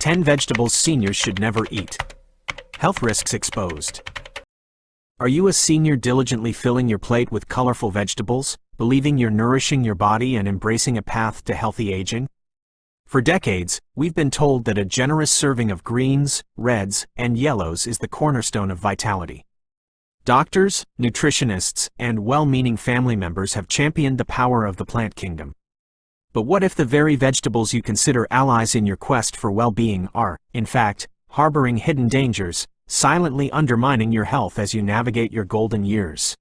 10 vegetables seniors should never eat. Health risks exposed. Are you a senior diligently filling your plate with colorful vegetables, believing you're nourishing your body and embracing a path to healthy aging? For decades, we've been told that a generous serving of greens, reds, and yellows is the cornerstone of vitality. Doctors, nutritionists, and well-meaning family members have championed the power of the plant kingdom. But what if the very vegetables you consider allies in your quest for well-being are, in fact, harboring hidden dangers, silently undermining your health as you navigate your golden years?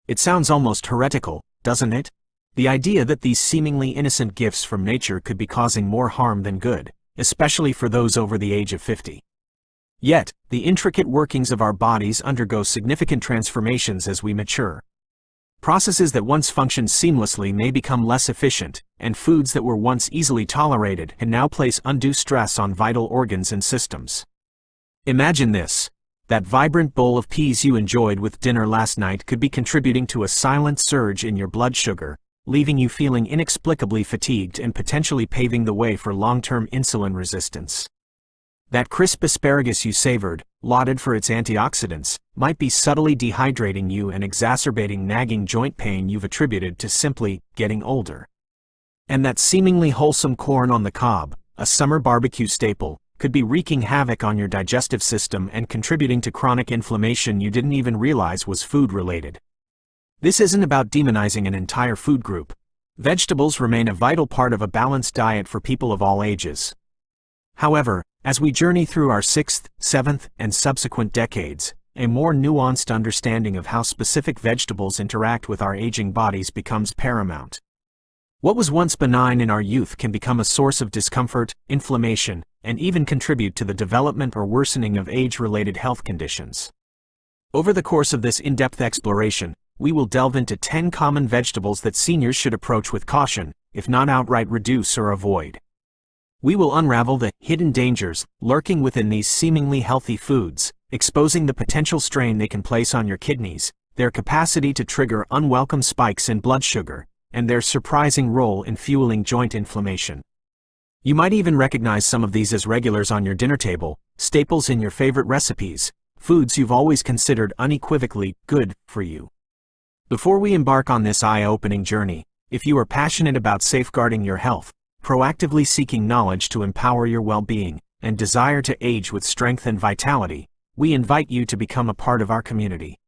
It sounds almost heretical, doesn't it? The idea that these seemingly innocent gifts from nature could be causing more harm than good, especially for those over the age of 50. Yet, the intricate workings of our bodies undergo significant transformations as we mature. Processes that once functioned seamlessly may become less efficient, and foods that were once easily tolerated can now place undue stress on vital organs and systems. Imagine this: that vibrant bowl of peas you enjoyed with dinner last night could be contributing to a silent surge in your blood sugar, leaving you feeling inexplicably fatigued and potentially paving the way for long-term insulin resistance. That crisp asparagus you savored, lauded for its antioxidants, might be subtly dehydrating you and exacerbating nagging joint pain you've attributed to simply getting older. And that seemingly wholesome corn on the cob, a summer barbecue staple, could be wreaking havoc on your digestive system and contributing to chronic inflammation you didn't even realize was food-related. This isn't about demonizing an entire food group. Vegetables remain a vital part of a balanced diet for people of all ages. However, as we journey through our 6th, 7th, and subsequent decades, a more nuanced understanding of how specific vegetables interact with our aging bodies becomes paramount. What was once benign in our youth can become a source of discomfort, inflammation, and even contribute to the development or worsening of age-related health conditions. Over the course of this in-depth exploration, we will delve into 10 common vegetables that seniors should approach with caution, if not outright reduce or avoid. We will unravel the hidden dangers lurking within these seemingly healthy foods, exposing the potential strain they can place on your kidneys, their capacity to trigger unwelcome spikes in blood sugar, and their surprising role in fueling joint inflammation. You might even recognize some of these as regulars on your dinner table, staples in your favorite recipes, foods you've always considered unequivocally good for you. Before we embark on this eye-opening journey, if you are passionate about safeguarding your health, proactively seeking knowledge to empower your well-being, and desire to age with strength and vitality, we invite you to become a part of our community.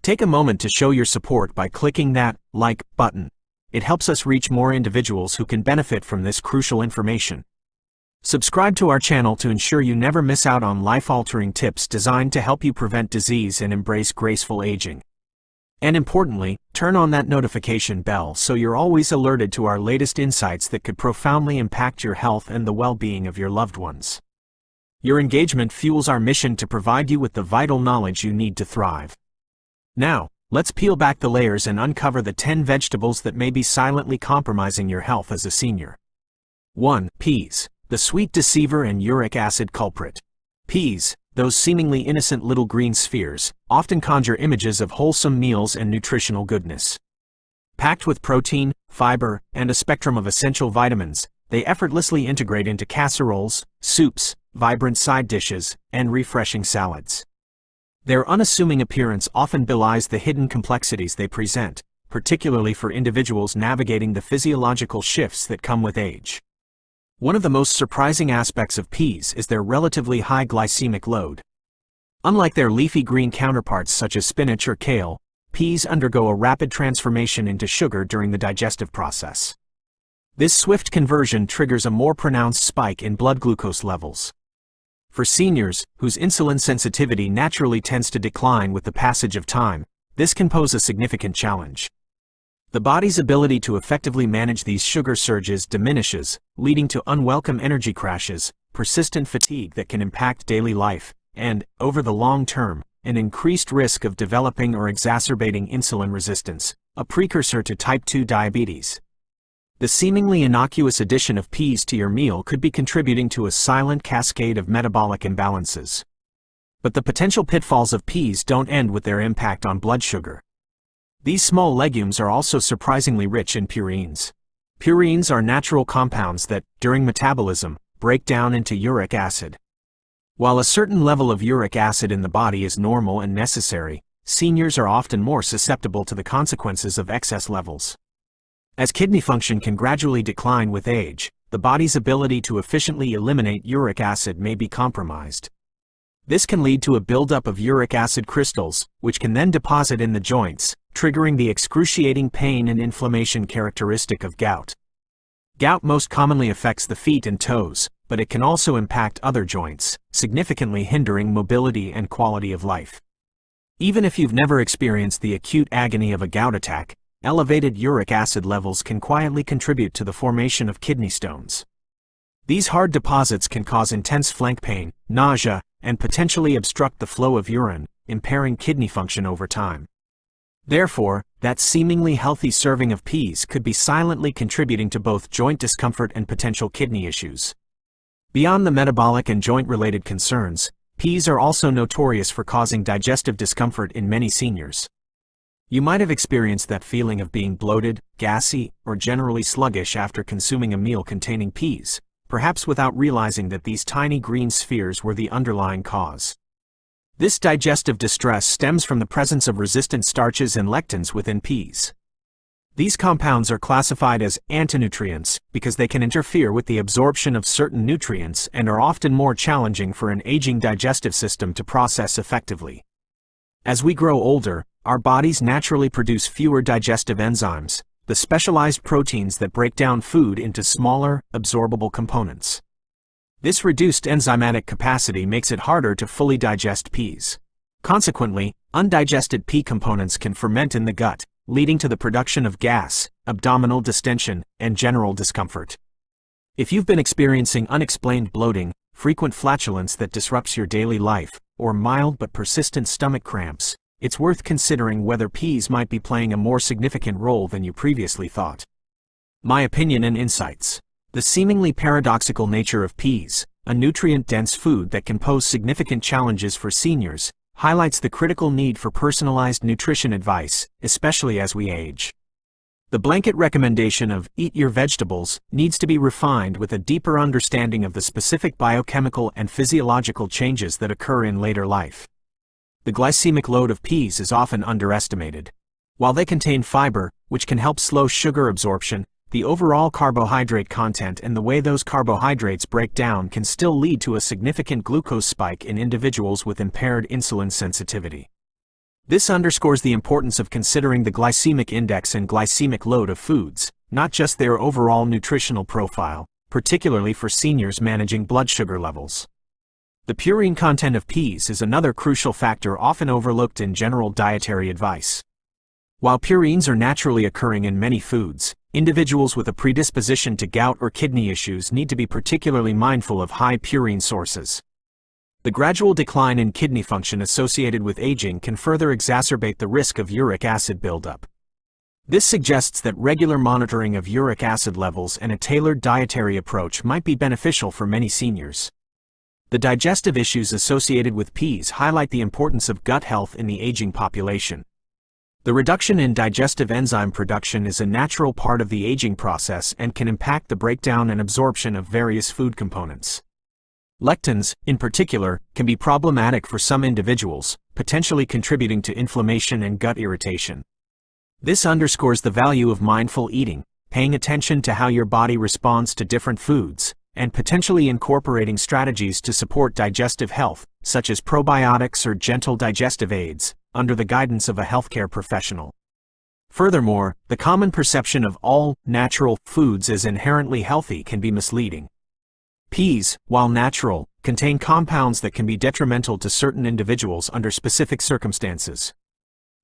Take a moment to show your support by clicking that like button. It helps us reach more individuals who can benefit from this crucial information. Subscribe to our channel to ensure you never miss out on life-altering tips designed to help you prevent disease and embrace graceful aging. And importantly, turn on that notification bell so you're always alerted to our latest insights that could profoundly impact your health and the well-being of your loved ones. Your engagement fuels our mission to provide you with the vital knowledge you need to thrive. Now, let's peel back the layers and uncover the 10 vegetables that may be silently compromising your health as a senior. 1. Peas, the sweet deceiver and uric acid culprit. Peas, those seemingly innocent little green spheres, often conjure images of wholesome meals and nutritional goodness. Packed with protein, fiber, and a spectrum of essential vitamins, they effortlessly integrate into casseroles, soups, vibrant side dishes, and refreshing salads. Their unassuming appearance often belies the hidden complexities they present, particularly for individuals navigating the physiological shifts that come with age. One of the most surprising aspects of peas is their relatively high glycemic load. Unlike their leafy green counterparts such as spinach or kale, peas undergo a rapid transformation into sugar during the digestive process. This swift conversion triggers a more pronounced spike in blood glucose levels. For seniors, whose insulin sensitivity naturally tends to decline with the passage of time, this can pose a significant challenge. The body's ability to effectively manage these sugar surges diminishes, leading to unwelcome energy crashes, persistent fatigue that can impact daily life, and, over the long term, an increased risk of developing or exacerbating insulin resistance, a precursor to type 2 diabetes. The seemingly innocuous addition of peas to your meal could be contributing to a silent cascade of metabolic imbalances. But the potential pitfalls of peas don't end with their impact on blood sugar. These small legumes are also surprisingly rich in purines. Purines are natural compounds that, during metabolism, break down into uric acid. While a certain level of uric acid in the body is normal and necessary, seniors are often more susceptible to the consequences of excess levels. As kidney function can gradually decline with age, the body's ability to efficiently eliminate uric acid may be compromised. This can lead to a buildup of uric acid crystals, which can then deposit in the joints, triggering the excruciating pain and inflammation characteristic of gout. Gout most commonly affects the feet and toes, but it can also impact other joints, significantly hindering mobility and quality of life. Even if you've never experienced the acute agony of a gout attack, elevated uric acid levels can quietly contribute to the formation of kidney stones. These hard deposits can cause intense flank pain, nausea, and potentially obstruct the flow of urine, impairing kidney function over time. Therefore, that seemingly healthy serving of peas could be silently contributing to both joint discomfort and potential kidney issues. Beyond the metabolic and joint-related concerns, peas are also notorious for causing digestive discomfort in many seniors. You might have experienced that feeling of being bloated, gassy, or generally sluggish after consuming a meal containing peas, perhaps without realizing that these tiny green spheres were the underlying cause. This digestive distress stems from the presence of resistant starches and lectins within peas. These compounds are classified as antinutrients because they can interfere with the absorption of certain nutrients and are often more challenging for an aging digestive system to process effectively. As we grow older, our bodies naturally produce fewer digestive enzymes, the specialized proteins that break down food into smaller, absorbable components. This reduced enzymatic capacity makes it harder to fully digest peas. Consequently, undigested pea components can ferment in the gut, leading to the production of gas, abdominal distension, and general discomfort. If you've been experiencing unexplained bloating, frequent flatulence that disrupts your daily life, or mild but persistent stomach cramps, it's worth considering whether peas might be playing a more significant role than you previously thought. My opinion and insights. The seemingly paradoxical nature of peas, a nutrient-dense food that can pose significant challenges for seniors, highlights the critical need for personalized nutrition advice, especially as we age. The blanket recommendation of "eat your vegetables" needs to be refined with a deeper understanding of the specific biochemical and physiological changes that occur in later life. The glycemic load of peas is often underestimated. While they contain fiber, which can help slow sugar absorption, the overall carbohydrate content and the way those carbohydrates break down can still lead to a significant glucose spike in individuals with impaired insulin sensitivity. This underscores the importance of considering the glycemic index and glycemic load of foods, not just their overall nutritional profile, particularly for seniors managing blood sugar levels. The purine content of peas is another crucial factor often overlooked in general dietary advice. While purines are naturally occurring in many foods, individuals with a predisposition to gout or kidney issues need to be particularly mindful of high purine sources. The gradual decline in kidney function associated with aging can further exacerbate the risk of uric acid buildup. This suggests that regular monitoring of uric acid levels and a tailored dietary approach might be beneficial for many seniors. The digestive issues associated with peas highlight the importance of gut health in the aging population. The reduction in digestive enzyme production is a natural part of the aging process and can impact the breakdown and absorption of various food components. Lectins, in particular, can be problematic for some individuals, potentially contributing to inflammation and gut irritation. This underscores the value of mindful eating, paying attention to how your body responds to different foods, and potentially incorporating strategies to support digestive health, such as probiotics or gentle digestive aids, under the guidance of a healthcare professional. Furthermore, the common perception of all natural foods as inherently healthy can be misleading. Peas, while natural, contain compounds that can be detrimental to certain individuals under specific circumstances.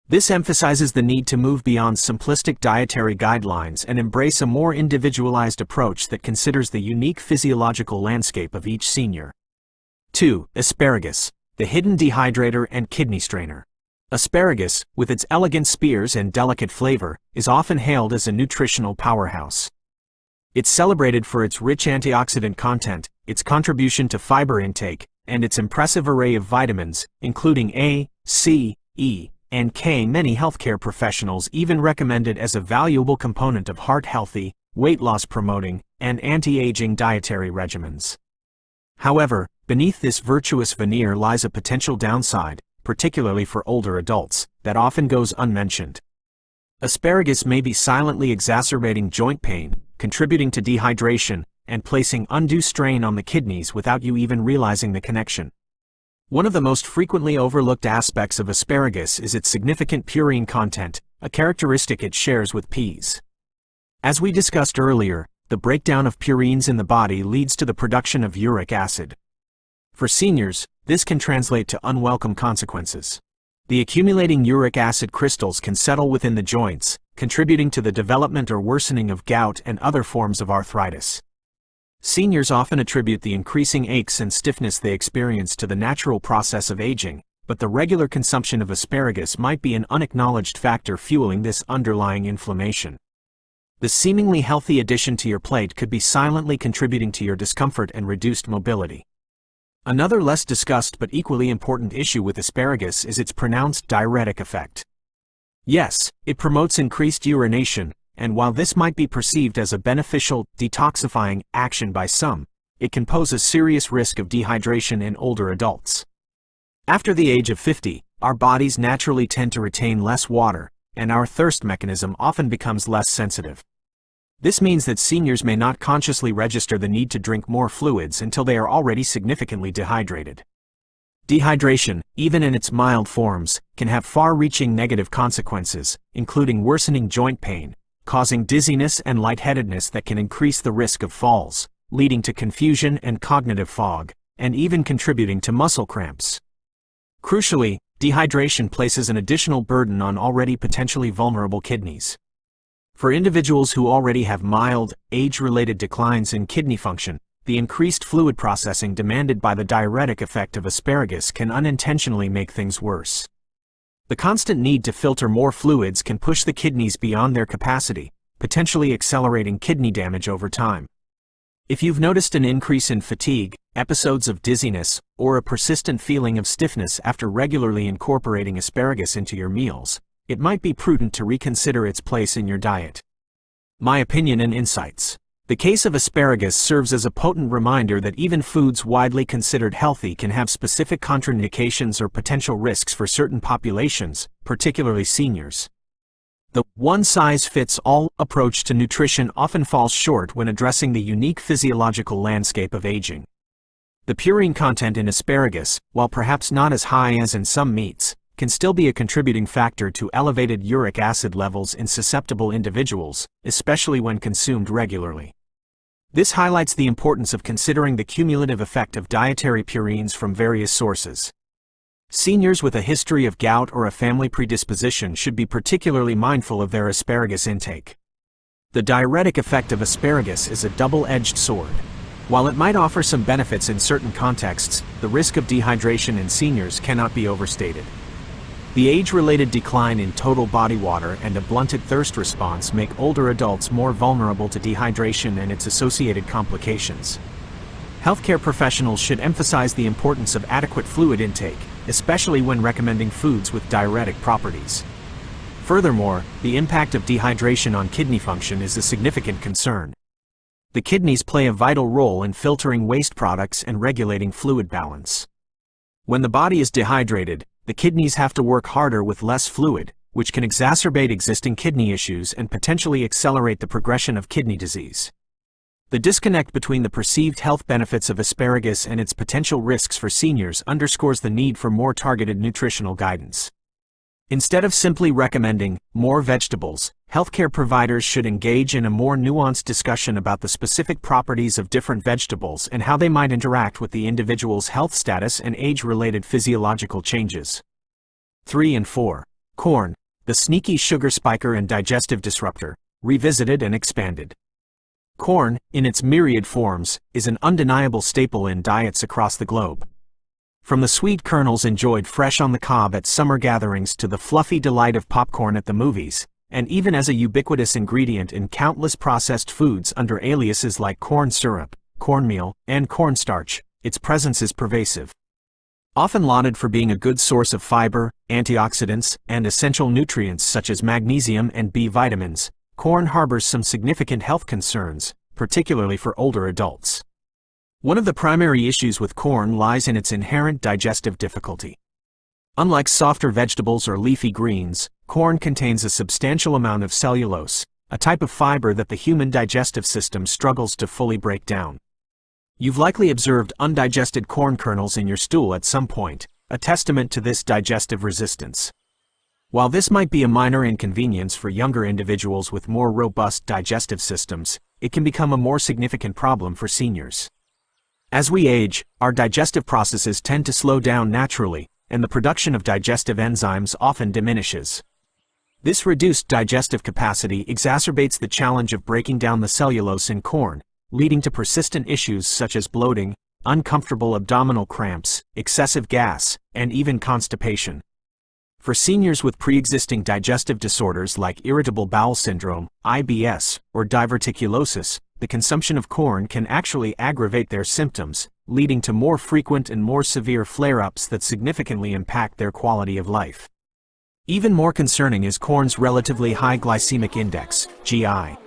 This emphasizes the need to move beyond simplistic dietary guidelines and embrace a more individualized approach that considers the unique physiological landscape of each senior. 2. Asparagus, the hidden dehydrator and kidney strainer. Asparagus, with its elegant spears and delicate flavor, is often hailed as a nutritional powerhouse. It's celebrated for its rich antioxidant content, its contribution to fiber intake, and its impressive array of vitamins, including A, C, E, and K. Many healthcare professionals even recommend it as a valuable component of heart-healthy, weight loss promoting, and anti-aging dietary regimens. However, beneath this virtuous veneer lies a potential downside, particularly for older adults, that often goes unmentioned. Asparagus may be silently exacerbating joint pain, contributing to dehydration, and placing undue strain on the kidneys without you even realizing the connection. One of the most frequently overlooked aspects of asparagus is its significant purine content, a characteristic it shares with peas. As we discussed earlier, the breakdown of purines in the body leads to the production of uric acid. For seniors, this can translate to unwelcome consequences. The accumulating uric acid crystals can settle within the joints, contributing to the development or worsening of gout and other forms of arthritis. Seniors often attribute the increasing aches and stiffness they experience to the natural process of aging, but the regular consumption of asparagus might be an unacknowledged factor fueling this underlying inflammation. The seemingly healthy addition to your plate could be silently contributing to your discomfort and reduced mobility. Another less discussed but equally important issue with asparagus is its pronounced diuretic effect. Yes, it promotes increased urination, and while this might be perceived as a beneficial, detoxifying action by some, it can pose a serious risk of dehydration in older adults. After the age of 50, our bodies naturally tend to retain less water, and our thirst mechanism often becomes less sensitive. This means that seniors may not consciously register the need to drink more fluids until they are already significantly dehydrated. Dehydration, even in its mild forms, can have far-reaching negative consequences, including worsening joint pain, causing dizziness and lightheadedness that can increase the risk of falls, leading to confusion and cognitive fog, and even contributing to muscle cramps. Crucially, dehydration places an additional burden on already potentially vulnerable kidneys. For individuals who already have mild, age-related declines in kidney function, the increased fluid processing demanded by the diuretic effect of asparagus can unintentionally make things worse. The constant need to filter more fluids can push the kidneys beyond their capacity, potentially accelerating kidney damage over time. If you've noticed an increase in fatigue, episodes of dizziness, or a persistent feeling of stiffness after regularly incorporating asparagus into your meals, it might be prudent to reconsider its place in your diet. My opinion and insights. The case of asparagus serves as a potent reminder that even foods widely considered healthy can have specific contraindications or potential risks for certain populations, particularly seniors. The one-size-fits-all approach to nutrition often falls short when addressing the unique physiological landscape of aging. The purine content in asparagus, while perhaps not as high as in some meats, can still be a contributing factor to elevated uric acid levels in susceptible individuals, especially when consumed regularly. This highlights the importance of considering the cumulative effect of dietary purines from various sources. Seniors with a history of gout or a family predisposition should be particularly mindful of their asparagus intake. The diuretic effect of asparagus is a double-edged sword. While it might offer some benefits in certain contexts, the risk of dehydration in seniors cannot be overstated. The age-related decline in total body water and a blunted thirst response make older adults more vulnerable to dehydration and its associated complications. Healthcare professionals should emphasize the importance of adequate fluid intake, especially when recommending foods with diuretic properties. Furthermore, the impact of dehydration on kidney function is a significant concern. The kidneys play a vital role in filtering waste products and regulating fluid balance. When the body is dehydrated, the kidneys have to work harder with less fluid, which can exacerbate existing kidney issues and potentially accelerate the progression of kidney disease. The disconnect between the perceived health benefits of asparagus and its potential risks for seniors underscores the need for more targeted nutritional guidance. Instead of simply recommending more vegetables, healthcare providers should engage in a more nuanced discussion about the specific properties of different vegetables and how they might interact with the individual's health status and age-related physiological changes. 3 and 4. Corn, the sneaky sugar spiker and digestive disruptor, revisited and expanded. Corn, in its myriad forms, is an undeniable staple in diets across the globe. From the sweet kernels enjoyed fresh on the cob at summer gatherings to the fluffy delight of popcorn at the movies, and even as a ubiquitous ingredient in countless processed foods under aliases like corn syrup, cornmeal, and cornstarch, its presence is pervasive. Often lauded for being a good source of fiber, antioxidants, and essential nutrients such as magnesium and B vitamins, corn harbors some significant health concerns, particularly for older adults. One of the primary issues with corn lies in its inherent digestive difficulty. Unlike softer vegetables or leafy greens, corn contains a substantial amount of cellulose, a type of fiber that the human digestive system struggles to fully break down. You've likely observed undigested corn kernels in your stool at some point, a testament to this digestive resistance. While this might be a minor inconvenience for younger individuals with more robust digestive systems, it can become a more significant problem for seniors. As we age, our digestive processes tend to slow down naturally, and the production of digestive enzymes often diminishes. This reduced digestive capacity exacerbates the challenge of breaking down the cellulose in corn, leading to persistent issues such as bloating, uncomfortable abdominal cramps, excessive gas, and even constipation. For seniors with pre-existing digestive disorders like irritable bowel syndrome, IBS, or diverticulosis, the consumption of corn can actually aggravate their symptoms, leading to more frequent and more severe flare-ups that significantly impact their quality of life. Even more concerning is corn's relatively high glycemic index, GI.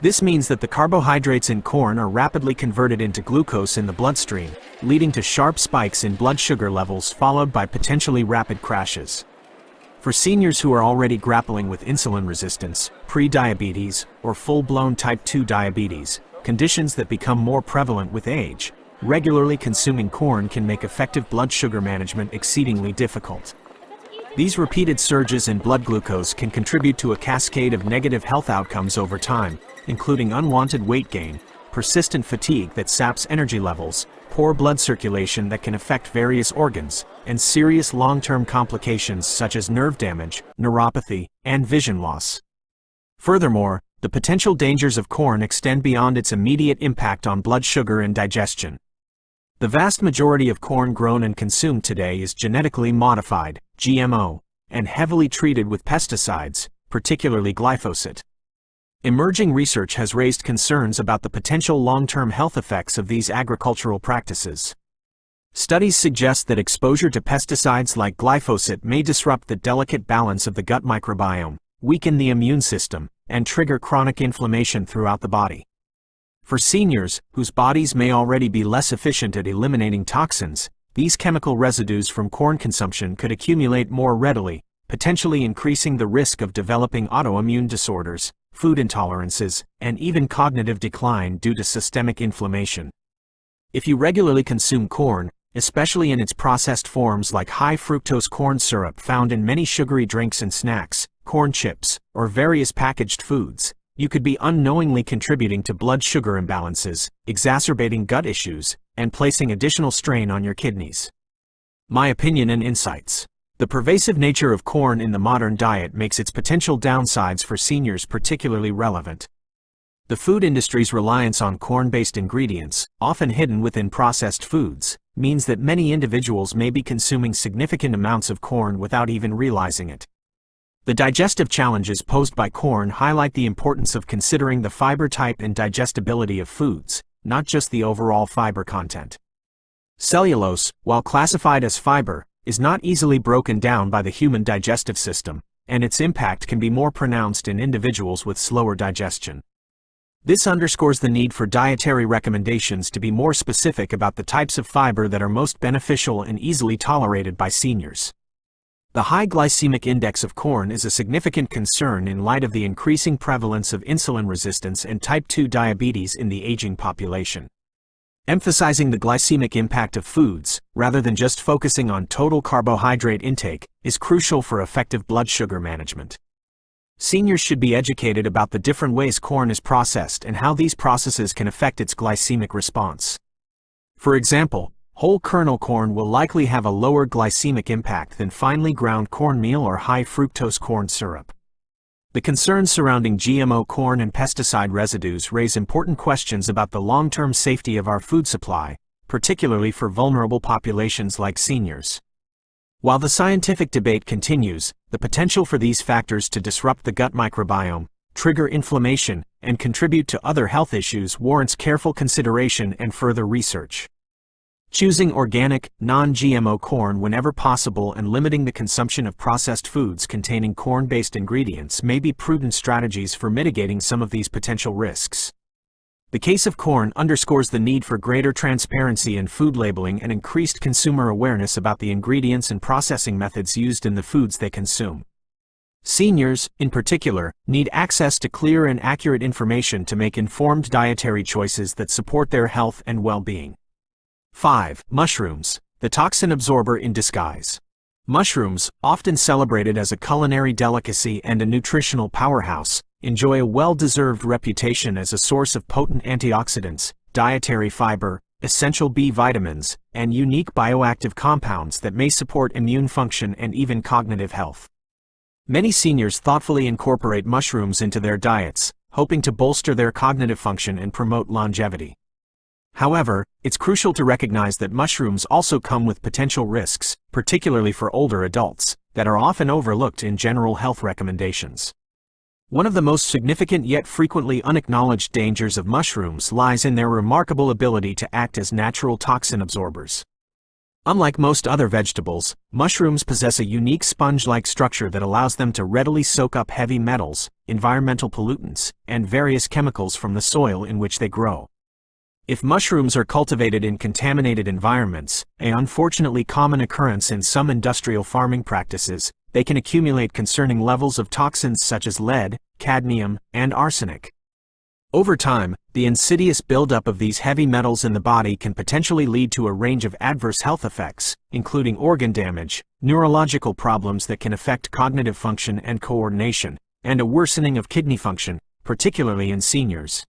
This means that the carbohydrates in corn are rapidly converted into glucose in the bloodstream, leading to sharp spikes in blood sugar levels followed by potentially rapid crashes. For seniors who are already grappling with insulin resistance, pre-diabetes, or full-blown type 2 diabetes, conditions that become more prevalent with age, regularly consuming corn can make effective blood sugar management exceedingly difficult. These repeated surges in blood glucose can contribute to a cascade of negative health outcomes over time, including unwanted weight gain, persistent fatigue that saps energy levels, poor blood circulation that can affect various organs, and serious long-term complications such as nerve damage, neuropathy, and vision loss. Furthermore, the potential dangers of corn extend beyond its immediate impact on blood sugar and digestion. The vast majority of corn grown and consumed today is genetically modified, GMO, and heavily treated with pesticides, particularly glyphosate. Emerging research has raised concerns about the potential long-term health effects of these agricultural practices. Studies suggest that exposure to pesticides like glyphosate may disrupt the delicate balance of the gut microbiome, weaken the immune system, and trigger chronic inflammation throughout the body. For seniors, whose bodies may already be less efficient at eliminating toxins, these chemical residues from corn consumption could accumulate more readily, potentially increasing the risk of developing autoimmune disorders, food intolerances, and even cognitive decline due to systemic inflammation. If you regularly consume corn, especially in its processed forms like high-fructose corn syrup found in many sugary drinks and snacks, corn chips, or various packaged foods, you could be unknowingly contributing to blood sugar imbalances, exacerbating gut issues, and placing additional strain on your kidneys. My opinion and insights. The pervasive nature of corn in the modern diet makes its potential downsides for seniors particularly relevant. The food industry's reliance on corn-based ingredients, often hidden within processed foods, means that many individuals may be consuming significant amounts of corn without even realizing it. The digestive challenges posed by corn highlight the importance of considering the fiber type and digestibility of foods, not just the overall fiber content. Cellulose, while classified as fiber, is not easily broken down by the human digestive system, and its impact can be more pronounced in individuals with slower digestion. This underscores the need for dietary recommendations to be more specific about the types of fiber that are most beneficial and easily tolerated by seniors. The high glycemic index of corn is a significant concern in light of the increasing prevalence of insulin resistance and type 2 diabetes in the aging population. Emphasizing the glycemic impact of foods, rather than just focusing on total carbohydrate intake, is crucial for effective blood sugar management. Seniors should be educated about the different ways corn is processed and how these processes can affect its glycemic response. For example, whole kernel corn will likely have a lower glycemic impact than finely ground cornmeal or high-fructose corn syrup. The concerns surrounding GMO corn and pesticide residues raise important questions about the long-term safety of our food supply, particularly for vulnerable populations like seniors. While the scientific debate continues, the potential for these factors to disrupt the gut microbiome, trigger inflammation, and contribute to other health issues warrants careful consideration and further research. Choosing organic, non-GMO corn whenever possible and limiting the consumption of processed foods containing corn-based ingredients may be prudent strategies for mitigating some of these potential risks. The case of corn underscores the need for greater transparency in food labeling and increased consumer awareness about the ingredients and processing methods used in the foods they consume. Seniors, in particular, need access to clear and accurate information to make informed dietary choices that support their health and well-being. 5. Mushrooms, the toxin absorber in disguise. Mushrooms, often celebrated as a culinary delicacy and a nutritional powerhouse, enjoy a well-deserved reputation as a source of potent antioxidants, dietary fiber, essential B vitamins, and unique bioactive compounds that may support immune function and even cognitive health. Many seniors thoughtfully incorporate mushrooms into their diets, hoping to bolster their cognitive function and promote longevity. However, it's crucial to recognize that mushrooms also come with potential risks, particularly for older adults, that are often overlooked in general health recommendations. One of the most significant yet frequently unacknowledged dangers of mushrooms lies in their remarkable ability to act as natural toxin absorbers. Unlike most other vegetables, mushrooms possess a unique sponge-like structure that allows them to readily soak up heavy metals, environmental pollutants, and various chemicals from the soil in which they grow. If mushrooms are cultivated in contaminated environments, an unfortunately common occurrence in some industrial farming practices, they can accumulate concerning levels of toxins such as lead, cadmium, and arsenic. Over time, the insidious buildup of these heavy metals in the body can potentially lead to a range of adverse health effects, including organ damage, neurological problems that can affect cognitive function and coordination, and a worsening of kidney function, particularly in seniors.